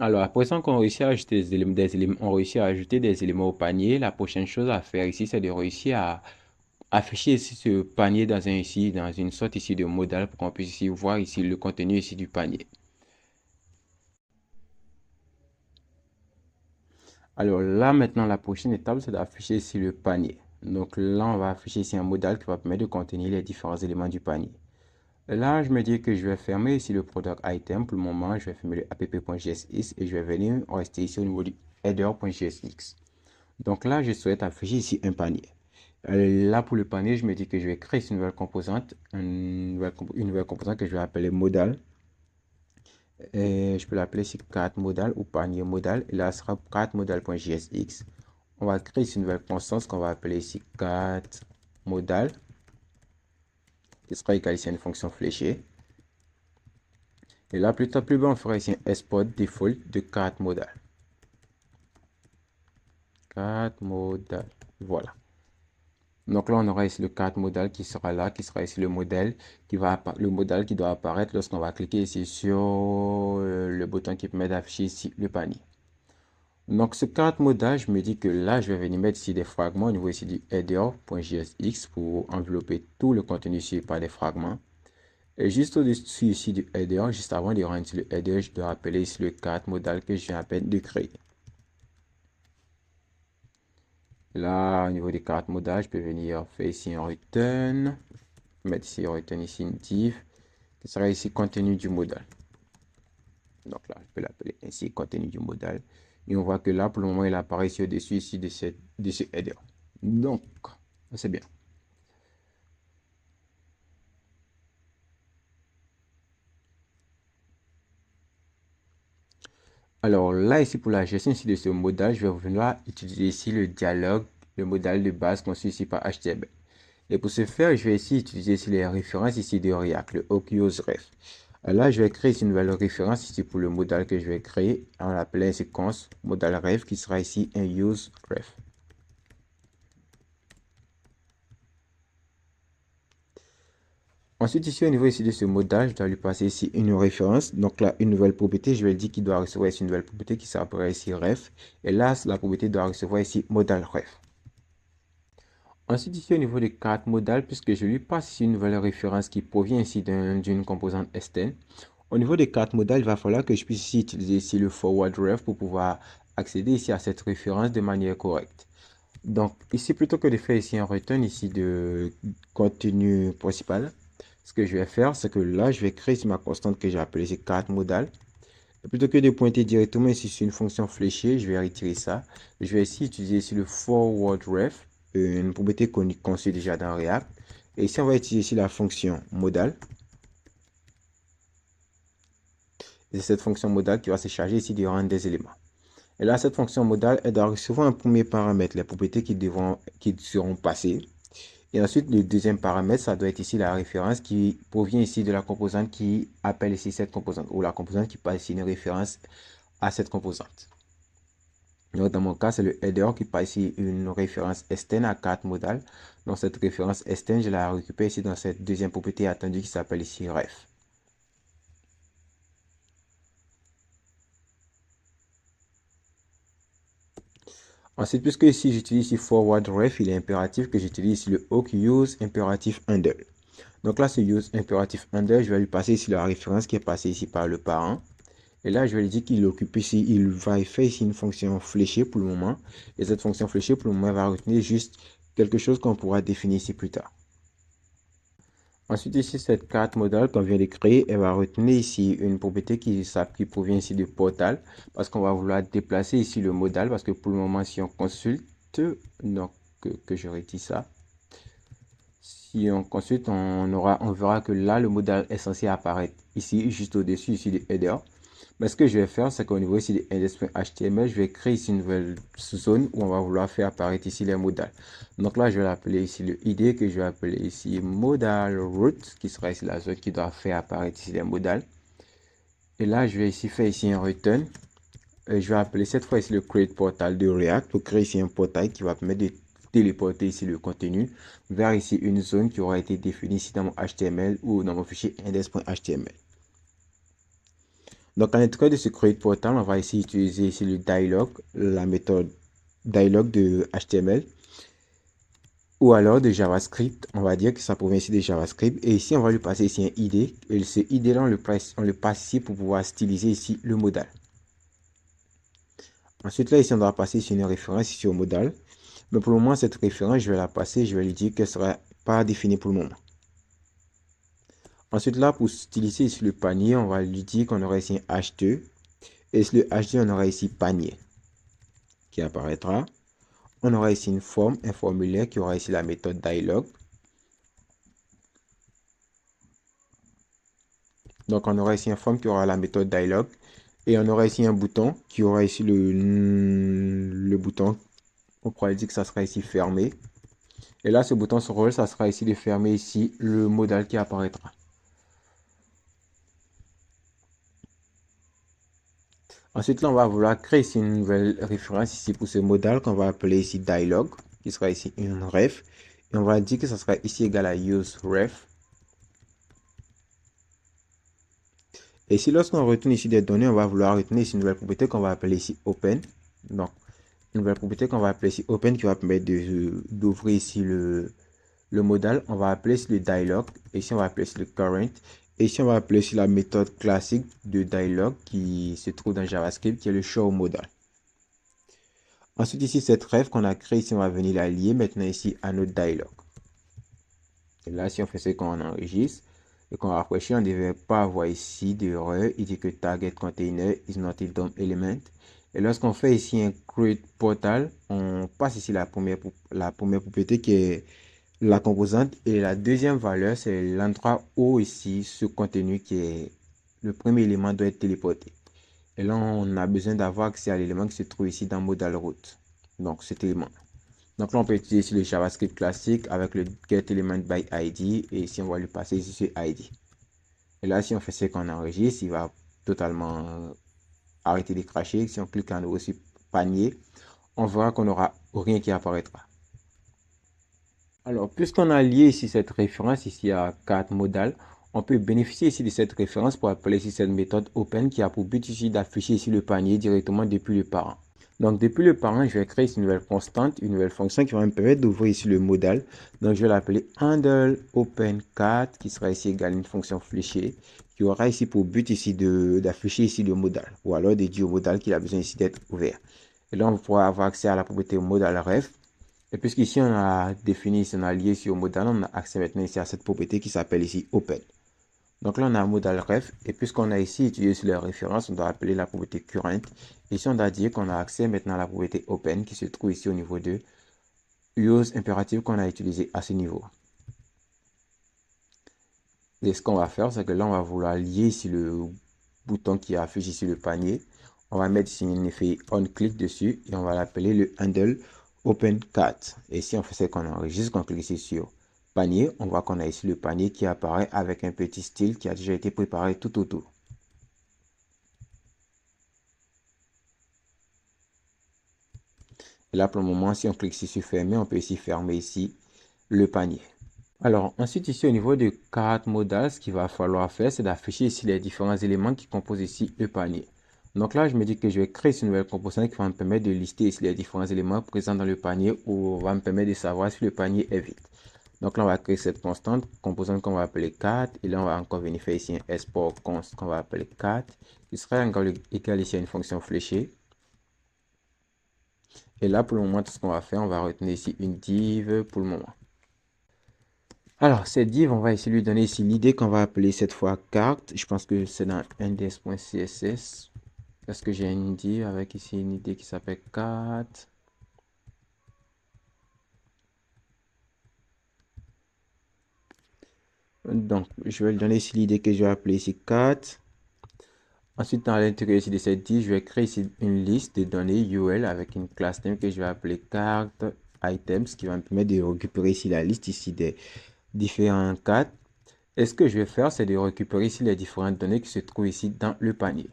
Alors, à présent qu'on réussit à ajouter on réussit à ajouter des éléments au panier, la prochaine chose à faire ici, c'est de réussir à afficher ici ce panier dans une sorte ici de modal pour qu'on puisse ici voir ici le contenu ici du panier. Alors là, maintenant, la prochaine étape, c'est d'afficher ici le panier. Donc là, on va afficher ici un modal qui va permettre de contenir les différents éléments du panier. Là, je me dis que je vais fermer ici le product item. Pour le moment, je vais fermer le app.jsx et je vais venir rester ici au niveau du header.jsx. Donc là, je souhaite afficher ici un panier. Là, pour le panier, je me dis que je vais créer une nouvelle composante, une nouvelle composante que je vais appeler modal. Et je peux l'appeler ici carte modal ou panier modal. Et là, ce sera carte modal.jsx. On va créer ici une nouvelle constance qu'on va appeler ici carte modal, qui sera égale ici à une fonction fléchée. Et là, plus bas, on fera ici un export default de carte modal. Carte modal. Voilà. Donc là, on aura ici le carte modal qui sera là, qui sera ici le modèle le modèle qui doit apparaître lorsqu'on va cliquer ici sur le bouton qui permet d'afficher ici le panier. Donc ce carte modal, je me dis que là, je vais venir mettre ici des fragments au niveau ici du header.jsx pour envelopper tout le contenu ici par des fragments. Et juste au-dessus ici du header, juste avant de rentrer le header, je dois appeler ici le carte modal que je viens à peine de créer. Là, au niveau des cartes modales, je peux venir faire ici un return, mettre ici return ici une div, qui sera ici contenu du modal. Donc là, je peux l'appeler ainsi contenu du modal. Et on voit que là, pour le moment, il apparaît ici au-dessus ici de ce header. Donc, c'est bien. Alors là, ici, pour la gestion ici de ce modal, je vais venir utiliser ici le dialogue, le modal de base conçu ici par HTML. Et pour ce faire, je vais ici utiliser ici les références ici de React, le hook_use_ref. Là, je vais créer ici une nouvelle référence ici pour le modal que je vais créer en l'appelant séquence modal ref qui sera ici un useRef. Ensuite, ici, au niveau ici de ce modal, je dois lui passer ici une référence. Donc là, une nouvelle propriété, je vais lui dire qu'il doit recevoir ici une nouvelle propriété qui s'appellera ici ref. Et là, la propriété doit recevoir ici modal ref. Ensuite, ici, au niveau des cartes modales, puisque je lui passe ici une nouvelle référence qui provient ici d'une composante externe. Au niveau des cartes modales, il va falloir que je puisse ici utiliser ici le forward ref pour pouvoir accéder ici à cette référence de manière correcte. Donc, ici, plutôt que de faire ici un return ici de contenu principal, ce que je vais faire, c'est que là, je vais créer ici ma constante que j'ai appelée ici carte modale. Et plutôt que de pointer directement ici sur une fonction fléchée, je vais retirer ça. Je vais ici utiliser ici le forward ref, une propriété qu'on suit déjà dans React. Et ici, on va utiliser ici la fonction modale. C'est cette fonction modale qui va se charger ici de rendre des éléments. Et là, cette fonction modale, elle doit recevoir un premier paramètre, les propriétés qui seront passées. Et ensuite, le deuxième paramètre, ça doit être ici la référence qui provient ici de la composante qui appelle ici cette composante, ou la composante qui passe ici une référence à cette composante. Donc, dans mon cas, c'est le header qui passe ici une référence externe à carte modale. Donc, cette référence externe, je la récupère ici dans cette deuxième propriété attendue qui s'appelle ici ref. Ensuite, puisque ici j'utilise ici forward ref, il est impératif que j'utilise ici le hook use impératif handle. Donc là, ce use impératif handle, je vais lui passer ici la référence qui est passée ici par le parent. Et là, je vais lui dire qu'il occupe ici, il va faire ici une fonction fléchée pour le moment. Et cette fonction fléchée pour le moment va retenir juste quelque chose qu'on pourra définir ici plus tard. Ensuite, ici, cette carte modale qu'on vient de créer, elle va retenir ici une propriété qui provient ici du portal. Parce qu'on va vouloir déplacer ici le modal. Parce que pour le moment, si on consulte, donc que je retire ça. Si on consulte, on verra que là, le modal est censé apparaître ici, juste au-dessus ici du header. Mais ce que je vais faire, c'est qu'au niveau ici de index.html, je vais créer ici une nouvelle zone où on va vouloir faire apparaître ici les modales. Donc là, je vais l'appeler ici le ID que je vais appeler ici modal root, qui sera ici la zone qui doit faire apparaître ici les modales. Et là, je vais ici faire ici un return. Et je vais appeler cette fois ici le create portal de React pour créer ici un portail qui va permettre de téléporter ici le contenu vers ici une zone qui aura été définie ici dans mon HTML ou dans mon fichier index.html. Donc, à l'intérieur de ce create portal, on va ici utiliser ici le dialog, la méthode dialog de HTML ou alors de JavaScript. On va dire que ça provient ici de JavaScript. Et ici, on va lui passer ici un ID. Et ce ID-là, on le passe ici pour pouvoir styliser ici le modal. Ensuite, là, ici, on va passer ici une référence ici au modal. Mais pour le moment, cette référence, je vais la passer. Je vais lui dire qu'elle ne sera pas définie pour le moment. Ensuite, là, pour styliser ici le panier, on va lui dire qu'on aura ici un H2. Et sur le H2, on aura ici panier qui apparaîtra. On aura ici une forme, un formulaire qui aura ici la méthode dialog. Donc, on aura ici une forme qui aura la méthode dialog. Et on aura ici un bouton qui aura ici le bouton. On pourrait dire que ça sera ici fermé. Et là, ce bouton, son rôle, ça sera ici de fermer ici le modal qui apparaîtra. Ensuite, là, on va vouloir créer ici une nouvelle référence ici pour ce modal qu'on va appeler ici dialog, qui sera ici une ref. Et on va dire que ça sera ici égal à useRef. Et ici, lorsqu'on retourne ici des données, on va vouloir retenir ici une nouvelle propriété qu'on va appeler ici open. Donc, une nouvelle propriété qu'on va appeler ici open qui va permettre d'ouvrir ici le modal. On va appeler ici le dialog. Et ici, on va appeler ici le current. Et ici, on va appeler ici la méthode classique de dialog qui se trouve dans JavaScript, qui est le show modal. Ensuite, ici, cette ref qu'on a créée, ici, on va venir la lier maintenant ici à notre dialog. Et là, si on fait ce qu'on enregistre et qu'on rafraîchit, on ne devrait pas avoir ici d'erreur. Il dit que target container is not a DOM element. Et lorsqu'on fait ici un create portal, on passe ici la première propriété qui est la composante. Et la deuxième valeur, c'est l'endroit où ici ce contenu qui est le premier élément doit être téléporté. Et là, on a besoin d'avoir accès à l'élément qui se trouve ici dans modal route. Donc, cet élément. Donc là, on peut utiliser ici le JavaScript classique avec le getElementById. Et ici, on va lui passer ici ce ID. Et là, si on fait ce qu'on enregistre, il va totalement arrêter de cracher. Si on clique à nouveau sur panier, on verra qu'on n'aura rien qui apparaîtra. Alors, puisqu'on a lié ici cette référence ici à carte modal, on peut bénéficier ici de cette référence pour appeler ici cette méthode open qui a pour but ici d'afficher ici le panier directement depuis le parent. Donc, depuis le parent, je vais créer ici une nouvelle constante, une nouvelle fonction qui va me permettre d'ouvrir ici le modal. Donc, je vais l'appeler handle open cart qui sera ici égal à une fonction fléchée qui aura ici pour but ici d'afficher ici le modal ou alors de dire au modal qu'il a besoin ici d'être ouvert. Et là, on pourra avoir accès à la propriété modal ref. Et puisqu'ici, on a défini, ici, on a lié ici au modal, on a accès maintenant ici à cette propriété qui s'appelle ici open. Donc là, on a un modal ref. Et puisqu'on a ici utilisé sur les références, on doit appeler la propriété current. Ici, on doit dire qu'on a accès maintenant à la propriété open qui se trouve ici au niveau de use impératif qu'on a utilisé à ce niveau. Et ce qu'on va faire, c'est que là, on va vouloir lier ici le bouton qui affiche ici le panier. On va mettre ici un effet on-click dessus et on va l'appeler le handle open cart. Et si on fait ce qu'on enregistre, qu'on clique ici sur panier, on voit qu'on a ici le panier qui apparaît avec un petit style qui a déjà été préparé tout autour. Et là, pour le moment, si on clique ici sur fermer, on peut ici fermer ici le panier. Alors, ensuite, ici, au niveau de carte modal, ce qu'il va falloir faire, c'est d'afficher ici les différents éléments qui composent ici le panier. Donc là, je me dis que je vais créer une nouvelle composante qui va me permettre de lister ici les différents éléments présents dans le panier ou va me permettre de savoir si le panier est vide. Donc là, on va créer cette constante, composante qu'on va appeler cat. Et là, on va encore venir faire ici un export const qu'on va appeler cat. Il sera encore égal ici à une fonction fléchée. Et là, pour le moment, tout ce qu'on va faire, on va retenir ici une div pour le moment. Alors, cette div, on va essayer de lui donner ici l'idée qu'on va appeler cette fois carte. Je pense que c'est dans index.css. Parce que j'ai une div avec ici une idée qui s'appelle carte. Donc, je vais lui donner ici l'idée que je vais appeler ici carte. Ensuite, dans l'intérieur ici de cette div, je vais créer ici une liste de données UL avec une classe name que je vais appeler carte items qui va me permettre de récupérer ici la liste ici des différents cartes. Et ce que je vais faire, c'est de récupérer ici les différentes données qui se trouvent ici dans le panier.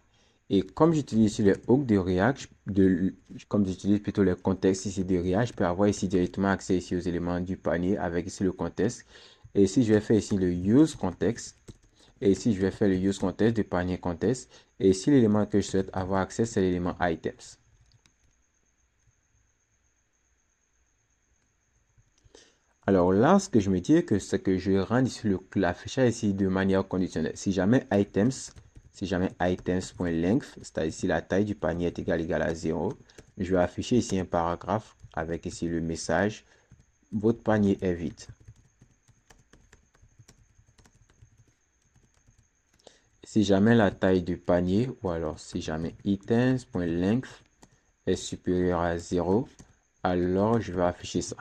Et comme j'utilise ici les hooks de React, comme j'utilise plutôt les contextes ici de React, je peux avoir ici directement accès ici aux éléments du panier avec ici le contexte. Et ici, je vais faire ici le use context. Et ici, je vais faire le use contest de panier contest. Et ici, l'élément que je souhaite avoir accès, c'est l'élément items. Alors là, ce que je me dis, c'est que je rends ici l'affichage ici de manière conditionnelle. Si jamais items.length, c'est-à-dire ici la taille du panier est égale à 0, je vais afficher ici un paragraphe avec ici le message, votre panier est vide. Si jamais la taille du panier, ou alors si jamais items.length est supérieur à 0, alors je vais afficher ça.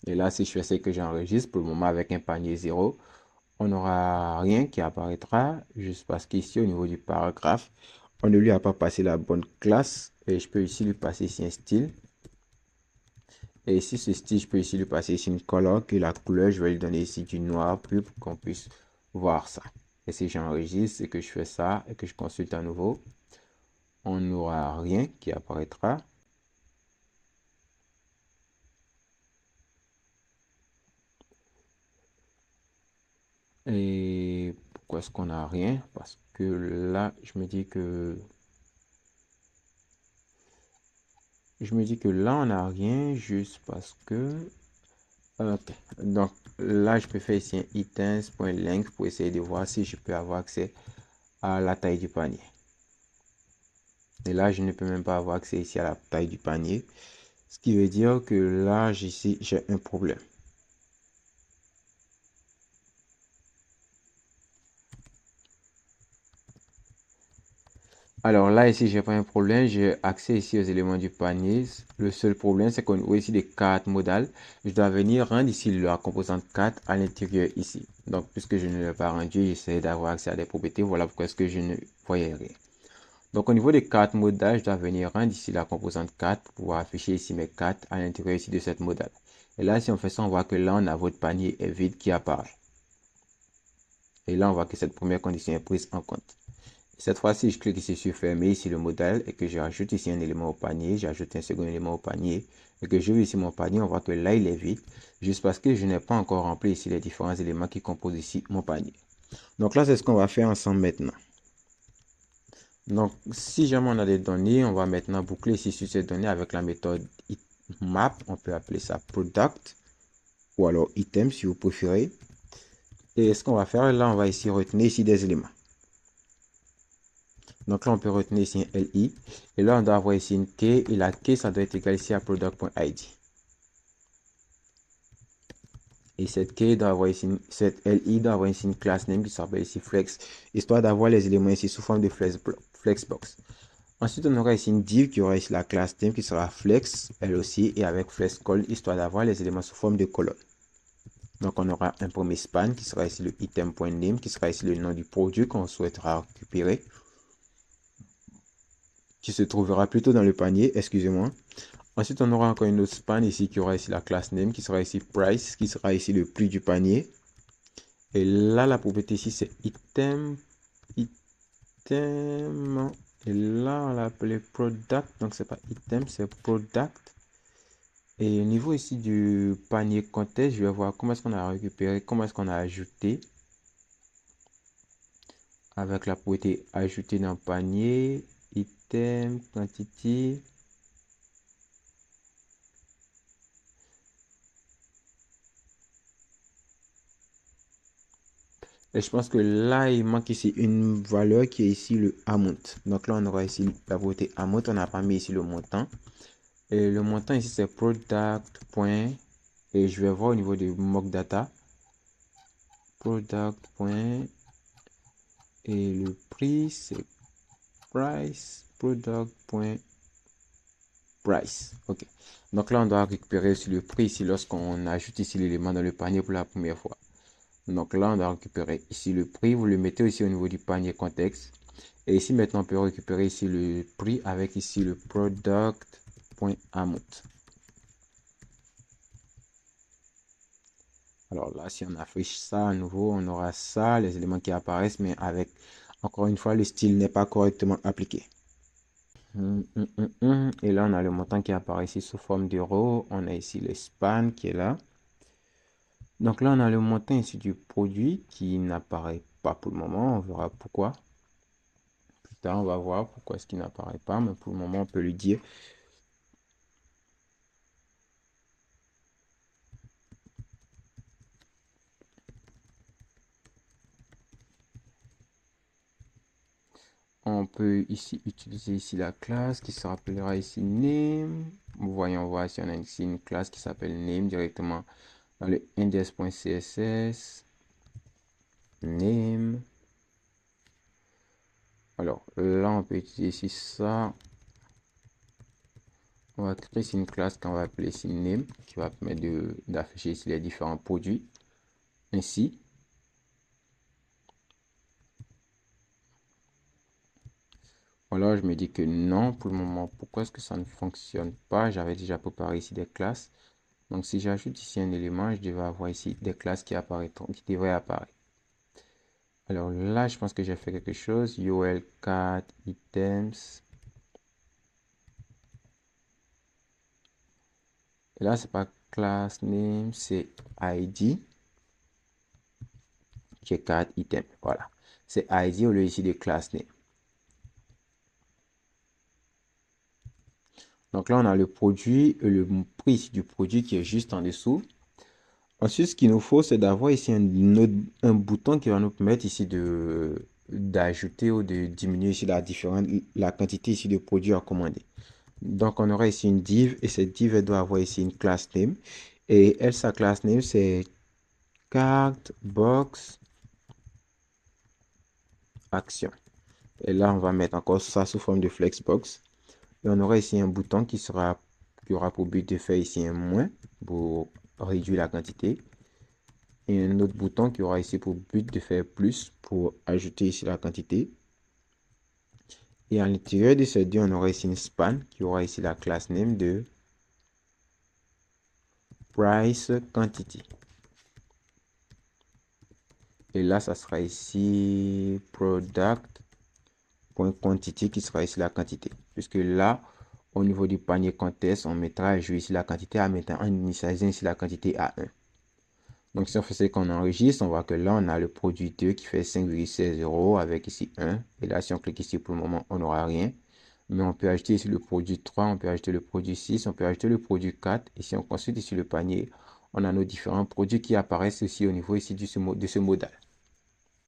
Et là, si je fais ce que j'enregistre, pour le moment avec un panier 0, on n'aura rien qui apparaîtra, juste parce qu'ici, au niveau du paragraphe, on ne lui a pas passé la bonne classe. Et je peux ici lui passer ici un style. Et ici, ce style, je peux ici lui passer ici une color, que la couleur, je vais lui donner ici du noir pour qu'on puisse voir ça. Et si j'enregistre et que je fais ça et que je consulte à nouveau, on n'aura rien qui apparaîtra. Et pourquoi est-ce qu'on n'a rien? Parce que là, je me dis que là, on n'a rien juste parce que... Ok. Donc là, je peux faire ici un items.length pour essayer de voir si je peux avoir accès à la taille du panier. Et là, je ne peux même pas avoir accès ici à la taille du panier. Ce qui veut dire que là, ici, j'ai un problème. Alors là, ici, j'ai pas un problème. J'ai accès ici aux éléments du panier. Le seul problème, c'est qu'on voit ici des cartes modales. Je dois venir rendre ici la composante 4 à l'intérieur ici. Donc, puisque je ne l'ai pas rendu, j'essaie d'avoir accès à des propriétés. Voilà pourquoi est-ce que je ne voyais rien. Donc, au niveau des cartes modales, je dois venir rendre ici la composante 4 pour pouvoir afficher ici mes cartes à l'intérieur ici de cette modale. Et là, si on fait ça, on voit que là, on a votre panier est vide qui apparaît. Et là, on voit que cette première condition est prise en compte. Cette fois-ci, je clique ici sur fermer ici le modèle et que j'ajoute ici un élément au panier. J'ajoute un second élément au panier et que je vais ici mon panier. On voit que là, il est vide juste parce que je n'ai pas encore rempli ici les différents éléments qui composent ici mon panier. Donc là, c'est ce qu'on va faire ensemble maintenant. Donc, si jamais on a des données, on va maintenant boucler ici sur ces données avec la méthode map. On peut appeler ça product ou alors item si vous préférez. Et ce qu'on va faire là, on va ici retenir ici des éléments. Donc là, on peut retenir ici un LI. Et là, on doit avoir ici une key. Et la key, ça doit être égal ici à product.id. Et cette key doit avoir ici, cette LI doit avoir ici une class name qui s'appelle ici flex, histoire d'avoir les éléments ici sous forme de flexbox. Ensuite, on aura ici une div qui aura ici la class name qui sera flex, elle aussi, et avec flex column, histoire d'avoir les éléments sous forme de colonne. Donc, on aura un premier span qui sera ici le item.name, qui sera ici le nom du produit qu'on souhaitera récupérer, qui se trouvera plutôt dans le panier, excusez-moi. Ensuite, on aura encore une autre span ici qui aura ici la class name, qui sera ici price, qui sera ici le prix du panier. Et là, la propriété ici, c'est item. Et là, on l'a appelé product. Donc, c'est pas item, c'est product. Et au niveau ici du panier contest, je vais voir comment est-ce qu'on a récupéré, comment est-ce qu'on a ajouté. Avec la propriété ajouter dans panier, item, quantity. Et je pense que là, il manque ici une valeur qui est ici le amount. Donc là, on aura ici la propriété amount. On n'a pas mis ici le montant. Et le montant ici, c'est product. Et je vais voir au niveau de mock data. Product. Et le prix, c'est price. Product. Price. OK. Donc là, on doit récupérer ici le prix ici lorsqu'on ajoute ici l'élément dans le panier pour la première fois. Donc là, on doit récupérer ici le prix. Vous le mettez aussi au niveau du panier contexte. Et ici, maintenant, on peut récupérer ici le prix avec ici le product.amount. Alors là, si on affiche ça à nouveau, on aura ça, les éléments qui apparaissent, mais avec, encore une fois, le style n'est pas correctement appliqué. Et là, on a le montant qui apparaît ici sous forme d'euros. On a ici le span qui est là. Donc là, on a le montant ici du produit qui n'apparaît pas pour le moment. On verra pourquoi. Plus tard, on va voir pourquoi est-ce qu'il n'apparaît pas. Mais pour le moment, on peut lui dire. On peut ici utiliser ici la classe qui se rappellera ici name. Voyons voir si on a ici une classe qui s'appelle name directement dans le index.css. Name. Alors là, on peut utiliser ici ça. On va créer ici une classe qu'on va appeler ici name qui va permettre d'afficher ici les différents produits. Ainsi. Alors, je me dis que non, pour le moment, pourquoi est-ce que ça ne fonctionne pas? J'avais déjà préparé ici des classes. Donc, si j'ajoute ici un élément, je devais avoir ici des classes qui apparaîtront, qui devraient apparaître. Alors là, je pense que j'ai fait quelque chose. UL 4 items. Et là, c'est pas class name, c'est ID qui est 4 items. Voilà. C'est ID au lieu ici de class name. Donc là, on a le produit, le prix ici du produit qui est juste en dessous. Ensuite, ce qu'il nous faut, c'est d'avoir ici un bouton qui va nous permettre ici d'ajouter ou de diminuer ici la quantité ici de produits à commander. Donc, on aura ici une div et cette div, elle doit avoir ici une class name. Et elle, sa class name, c'est cart box action. Et là, on va mettre encore ça sous forme de flexbox. Et on aura ici un bouton qui aura pour but de faire ici un moins pour réduire la quantité. Et un autre bouton qui aura ici pour but de faire plus pour ajouter ici la quantité. Et à l'intérieur de ces deux, on aura ici une span qui aura ici la class name de price quantity. Et là, ça sera ici product.quantity qui sera ici la quantité. Puisque là, au niveau du panier contest, on mettra à jouer ici la quantité en initialisant ici la quantité à 1. Donc, si on fait ce qu'on enregistre, on voit que là, on a le produit 2 qui fait 5,16 € avec ici 1. Et là, si on clique ici, pour le moment, on n'aura rien. Mais on peut ajouter ici le produit 3, on peut ajouter le produit 6, on peut ajouter le produit 4. Et si on consulte ici le panier, on a nos différents produits qui apparaissent aussi au niveau ici de ce modal.